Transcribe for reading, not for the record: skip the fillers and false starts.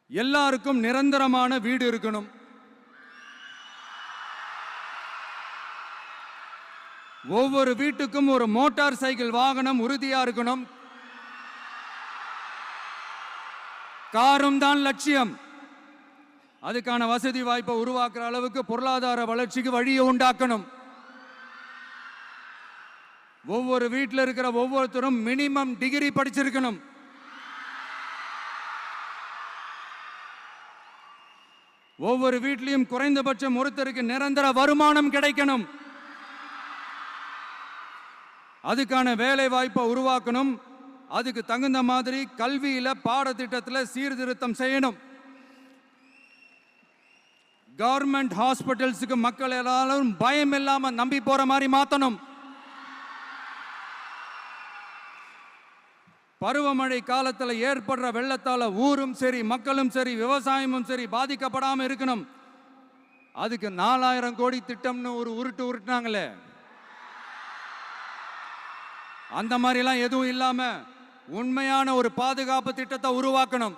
எல்லாருக்கும் நிரந்தரமான வீடு இருக்கணும். ஒவ்வொரு வீட்டுக்கும் ஒரு மோட்டார் சைக்கிள் வாகனம் உறுதியா இருக்கணும். காரும் தான் லட்சியம். அதுக்கான வசதி வாய்ப்பை உருவாக்குற அளவுக்கு பொருளாதார வளர்ச்சிக்கு வழியை உண்டாக்கணும். ஒவ்வொரு வீட்டில் இருக்கிற ஒவ்வொருத்தரும் மினிமம் டிகிரி படிச்சிருக்கணும். ஒவ்வொரு வீட்லையும் குறைந்தபட்சம் ஒருத்தருக்கு நிரந்தர வருமானம் கிடைக்கணும். அதுக்கான வேலை வாய்ப்பை உருவாக்கணும். அதுக்கு தகுந்த மாதிரி கல்வியில பாடத்திட்டத்தில் சீர்திருத்தம் செய்யணும். கவர்மெண்ட் ஹாஸ்பிட்டல்ஸுக்கு மக்கள் எல்லாரும் பயம் இல்லாம நம்பி போற மாதிரி மாத்தணும். பருவமழை காலத்தில் ஏற்படுற வெள்ளத்தால ஊரும் சரி மக்களும் சரி விவசாயமும் சரி பாதிக்கப்படாம இருக்கணும். அதுக்கு 4000 கோடி திட்டம்னு ஒரு உருட்டுனாங்களே, அந்த மாதிரிலாம் எதுவும் இல்லாம உண்மையான ஒரு பாதுகாப்பு திட்டத்தை உருவாக்கணும்.